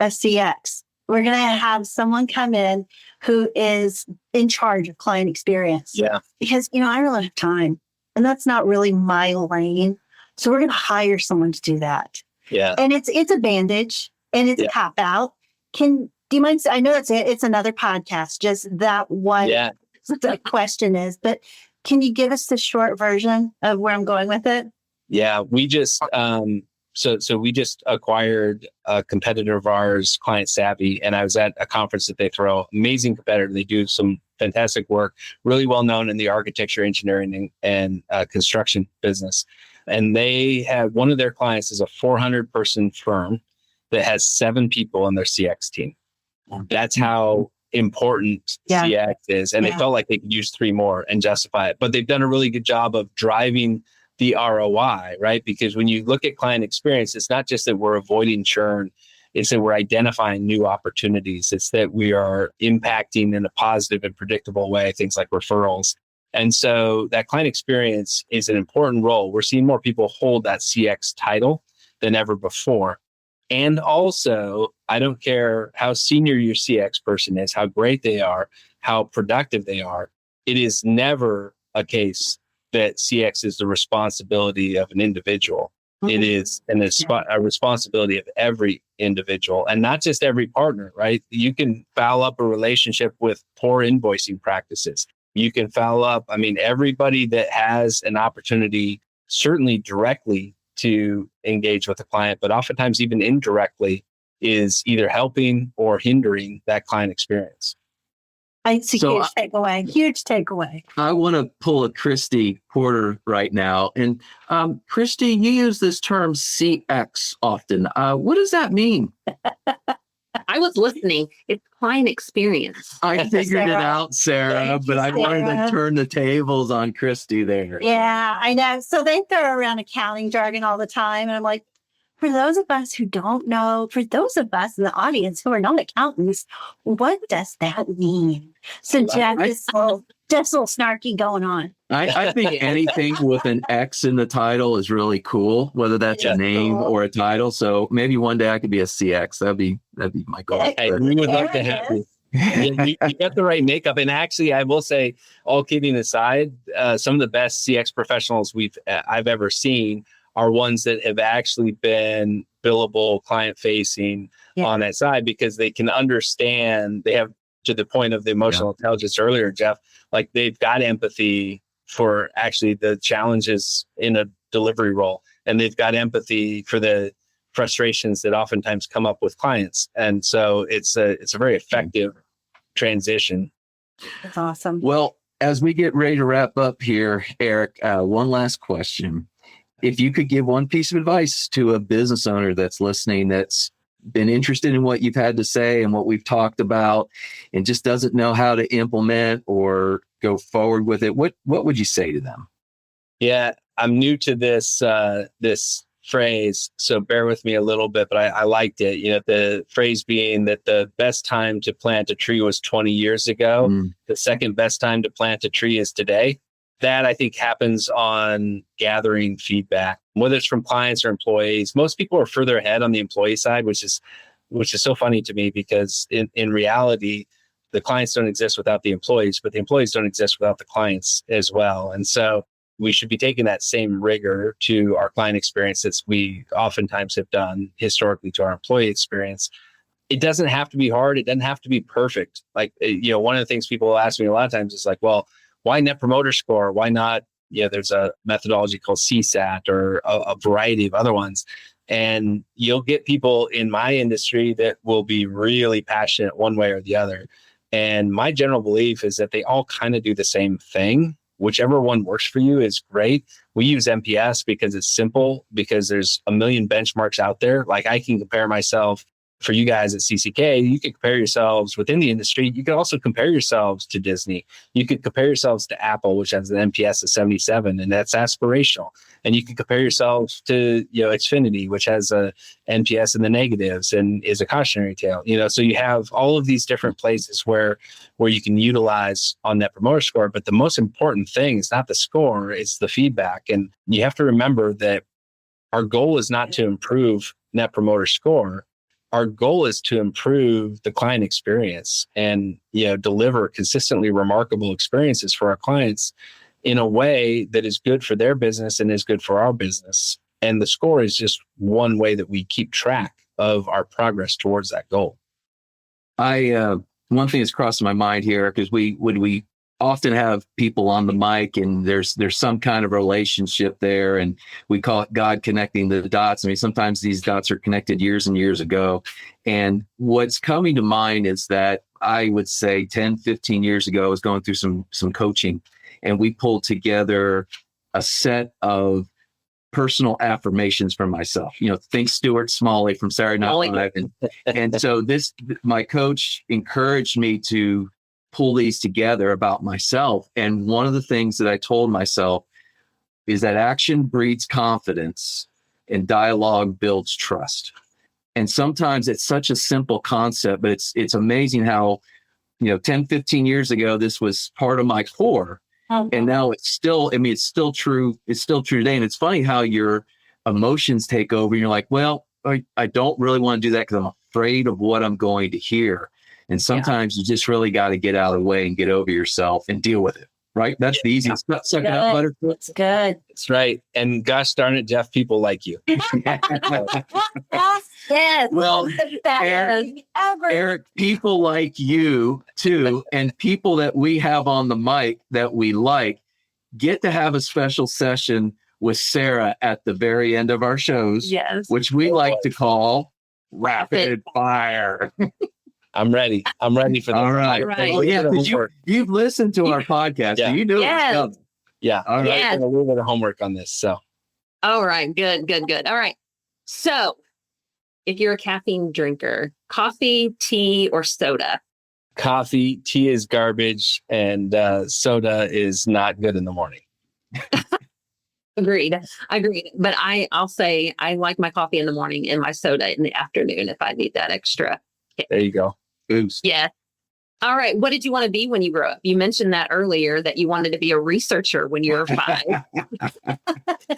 CX. We're going to have someone come in who is in charge of client experience. Yeah. Because, I don't have time, and that's not really my lane. So we're going to hire someone to do that. Yeah. And it's a bandage and it's a cop out. Do you mind? I know it's another podcast, just that one the question is, but can you give us the short version of where I'm going with it? Yeah, we just so we just acquired a competitor of ours, Client Savvy, and I was at a conference that they throw. Amazing competitor. They do some fantastic work, really well known in the architecture, engineering, and construction business. And they have one of their clients is a 400-person firm that has 7 people in their CX team. That's how important CX is. And they felt like they could use 3 more and justify it. But they've done a really good job of driving the ROI, right? Because when you look at client experience, it's not just that we're avoiding churn, it's that we're identifying new opportunities. It's that we are impacting in a positive and predictable way, things like referrals. And so that client experience is an important role. We're seeing more people hold that CX title than ever before. And also, I don't care how senior your CX person is, how great they are, how productive they are. It is never a case that CX is the responsibility of an individual. Mm-hmm. It is a responsibility of every individual and not just every partner, right? You can foul up a relationship with poor invoicing practices. You can foul up, everybody that has an opportunity, certainly directly to engage with a client, but oftentimes even indirectly is either helping or hindering that client experience. It's a huge takeaway. I want to pull a Christy Porter right now. And Christy, you use this term CX often. What does that mean? I was listening. It's client experience. I figured it out, Sarah, but I wanted to turn the tables on Christy there. Yeah, I know. So they throw around accounting jargon all the time. And I'm like, for those of us who don't know, for those of us in the audience who are not accountants, what does that mean? So Jeff, just a little snarky going on. I think anything with an X in the title is really cool, whether that's a name or a title. So maybe one day I could be a CX. That'd be my goal. Hey, we would love to have you. You got the right makeup. And actually, I will say, all kidding aside, some of the best CX professionals I've ever seen are ones that have actually been billable, client-facing on that side, because they can understand. They have, to the point of the emotional intelligence earlier, Jeff, like they've got empathy for actually the challenges in a delivery role, and they've got empathy for the frustrations that oftentimes come up with clients. And so it's a very effective transition. That's awesome. Well, as we get ready to wrap up here, Eric, one last question. If you could give one piece of advice to a business owner that's listening, that's been interested in what you've had to say and what we've talked about, and just doesn't know how to implement or go forward with it, what would you say to them? Yeah, I'm new to this phrase, so bear with me a little bit, but I liked it. The phrase being that the best time to plant a tree was 20 years ago. The second best time to plant a tree is today. That, I think, happens on gathering feedback, whether it's from clients or employees. Most people are further ahead on the employee side, which is so funny to me, because in reality, the clients don't exist without the employees, but the employees don't exist without the clients as well. And so we should be taking that same rigor to our client experience as we oftentimes have done historically to our employee experience. It doesn't have to be hard. It doesn't have to be perfect. Like, one of the things people will ask me a lot of times is like, well, why Net Promoter Score? Why not? There's a methodology called CSAT or a variety of other ones. And you'll get people in my industry that will be really passionate one way or the other. And my general belief is that they all kind of do the same thing. Whichever one works for you is great. We use NPS because it's simple, because there's a million benchmarks out there. Like, I can compare myself for you guys at CCK, you could compare yourselves within the industry. You could also compare yourselves to Disney. You could compare yourselves to Apple, which has an NPS of 77, and that's aspirational. And you could compare yourselves to, Xfinity, which has a NPS in the negatives and is a cautionary tale. So you have all of these different places where you can utilize on Net Promoter Score. But the most important thing is not the score, it's the feedback. And you have to remember that our goal is not to improve Net Promoter Score. Our goal is to improve the client experience and, deliver consistently remarkable experiences for our clients in a way that is good for their business and is good for our business. And the score is just one way that we keep track of our progress towards that goal. One thing that's crossing my mind here, because we often have people on the mic and there's some kind of relationship there, and we call it God connecting the dots. I mean, sometimes these dots are connected years and years ago. And what's coming to mind is that I would say 10, 15 years ago, I was going through some coaching, and we pulled together a set of personal affirmations for myself. Think Stuart Smalley from Saturday Night Live. And so my coach encouraged me to pull these together about myself. And one of the things that I told myself is that action breeds confidence and dialogue builds trust. And sometimes it's such a simple concept, but it's amazing how, 10, 15 years ago, this was part of my core. And now it's still true. It's still true today. And it's funny how your emotions take over. And you're like, well, I don't really want to do that because I'm afraid of what I'm going to hear. And sometimes you just really got to get out of the way and get over yourself and deal with it, right? That's the easiest. Suck it up, Butterfield. It's good. That's right. And gosh darn it, Jeff, people like you. Yes. Well, Eric, people like you too, and people that we have on the mic that we like, get to have a special session with Sarah at the very end of our shows, which we like to call Rapid Fire. I'm ready. I'm ready for that. All right. Oh, yeah, because you've listened to our podcast. Yeah. So you knew it was coming. Yeah. All right. A little bit of homework on this. So. All right. Good. All right. So if you're a caffeine drinker, coffee, tea, or soda? Coffee, tea is garbage, and soda is not good in the morning. Agreed. But I'll say I like my coffee in the morning and my soda in the afternoon if I need that extra kick. There you go. Boost. Yeah. All right. What did you want to be when you grew up? You mentioned that earlier, that you wanted to be a researcher when you were 5. I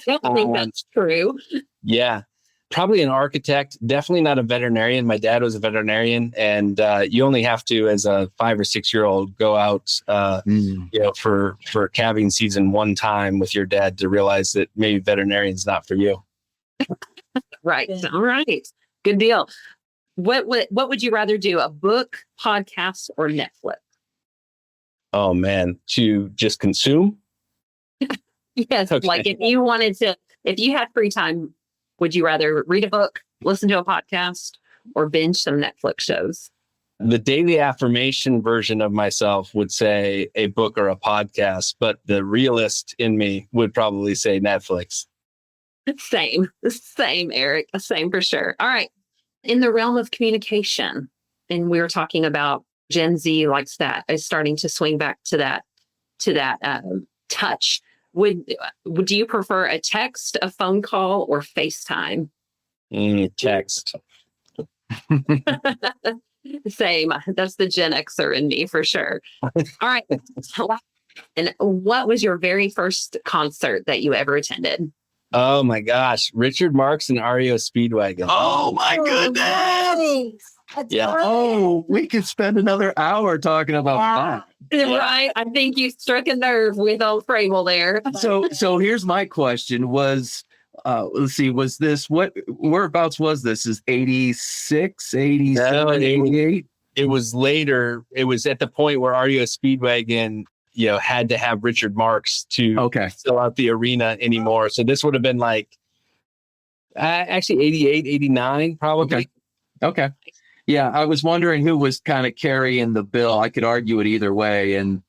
don't think that's true. Yeah. Probably an architect, definitely not a veterinarian. My dad was a veterinarian, and you only have to, as a 5 or 6 year old, go out, for calving season one time with your dad to realize that maybe veterinarian's not for you. Right. All right. Good deal. What would you rather do? A book, podcast, or Netflix? Oh man, to just consume? Yes. Okay. Like if you had free time, would you rather read a book, listen to a podcast, or binge some Netflix shows? The daily affirmation version of myself would say a book or a podcast, but the realist in me would probably say Netflix. Same, Eric. Same for sure. All right. In the realm of communication, and we were talking about Gen Z likes that, is starting to swing back to that touch. Would you prefer a text, a phone call, or FaceTime? Text. Same. That's the Gen Xer in me for sure. All right. And what was your very first concert that you ever attended? Oh my gosh. Richard Marx and REO Speedwagon. Oh my goodness. Yeah. Oh, we could spend another hour talking about that. Right. I think you struck a nerve with old Frable there. So here's my question was, let's see, whereabouts was this? Is 86, 87, 88? It was later. It was at the point where REO Speedwagon, had to have Richard Marx to fill out the arena anymore. So this would have been like, actually 88, 89, probably. Okay. Yeah, I was wondering who was kind of carrying the bill. I could argue it either way. And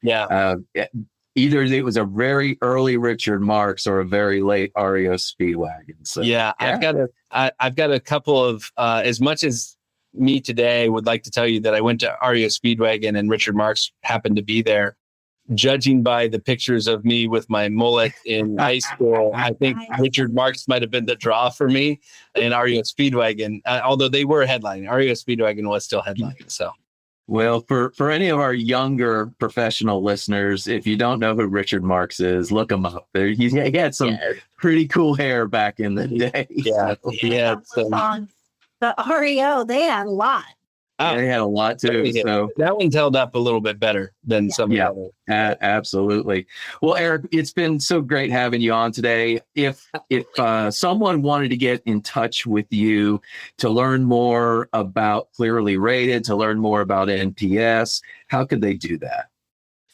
either it was a very early Richard Marx or a very late REO Speedwagon. So I've got a couple of, as much as me today would like to tell you that I went to REO Speedwagon and Richard Marks happened to be there. Judging by the pictures of me with my mullet in high school, I think Richard Marks might have been the draw for me in REO Speedwagon, although they were headlining. REO Speedwagon was still headlining. So, well, for any of our younger professional listeners, if you don't know who Richard Marks is, look him up. He had some pretty cool hair back in the day. Yeah, he had some. The REO, they had a lot. They had a lot too. So that one's held up a little bit better than some of the other. Absolutely. Well, Eric, it's been so great having you on today. If someone wanted to get in touch with you to learn more about ClearlyRated, to learn more about NPS, how could they do that?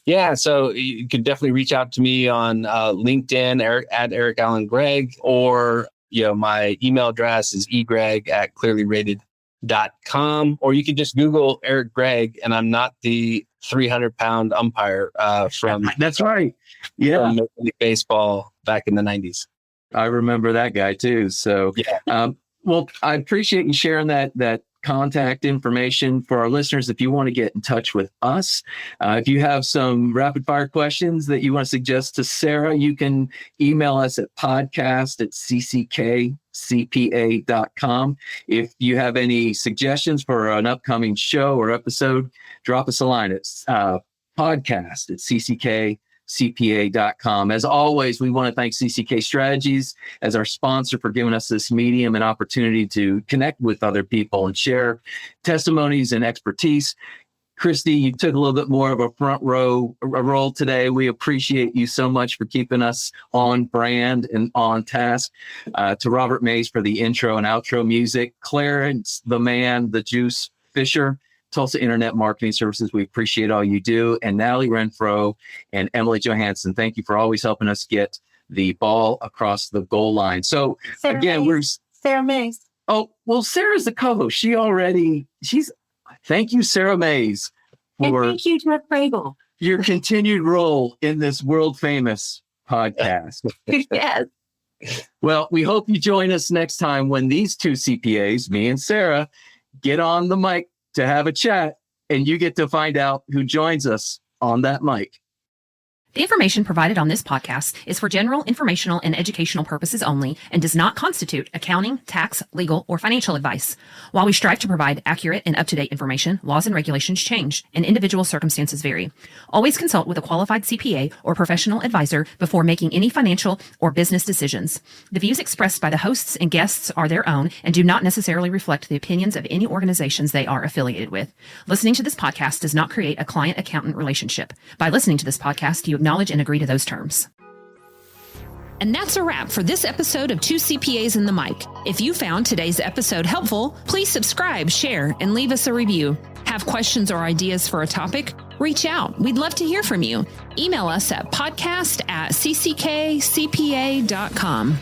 Yeah, so you could definitely reach out to me on LinkedIn, at Eric Allen Gregg, or my email address is egregg@clearlyrated.com, or you can just Google Eric Gregg, and I'm not the 300-pound umpire from that's right. Yeah, from Major League Baseball back in the 90s. I remember that guy too. So, well, I appreciate you sharing that contact information for our listeners. If you want to get in touch with us, if you have some rapid fire questions that you want to suggest to Sarah, you can email us at podcast@cckcpa.com. If you have any suggestions for an upcoming show or episode, drop us a line. It's podcast@cckcpa.com. As always, we want to thank CCK Strategies as our sponsor for giving us this medium and opportunity to connect with other people and share testimonies and expertise. Christy, you took a little bit more of a front row role today. We appreciate you so much for keeping us on brand and on task. To Robert Mays for the intro and outro music, Clarence, the man, the juice, Fisher, Tulsa Internet Marketing Services, we appreciate all you do. And Natalie Renfro and Emily Johansson, thank you for always helping us get the ball across the goal line. So Sarah Mays. Sarah Mays. Oh, well, Sarah's the co-host. Thank you, Sarah Mays, for and thank you to Crable. Your continued role in this world famous podcast. Yes. Well, we hope you join us next time when these two CPAs, me and Sarah, get on the mic to have a chat, and you get to find out who joins us on that mic. The information provided on this podcast is for general informational and educational purposes only and does not constitute accounting, tax, legal, or financial advice. While we strive to provide accurate and up-to-date information, laws and regulations change and individual circumstances vary. Always consult with a qualified CPA or professional advisor before making any financial or business decisions. The views expressed by the hosts and guests are their own and do not necessarily reflect the opinions of any organizations they are affiliated with. Listening to this podcast does not create a client-accountant relationship. By listening to this podcast, you acknowledge and agree to those terms. And that's a wrap for this episode of Two CPAs in the Mic. If you found today's episode helpful, please subscribe, share, and leave us a review. Have questions or ideas for a topic? Reach out. We'd love to hear from you. Email us at podcast@cckcpa.com.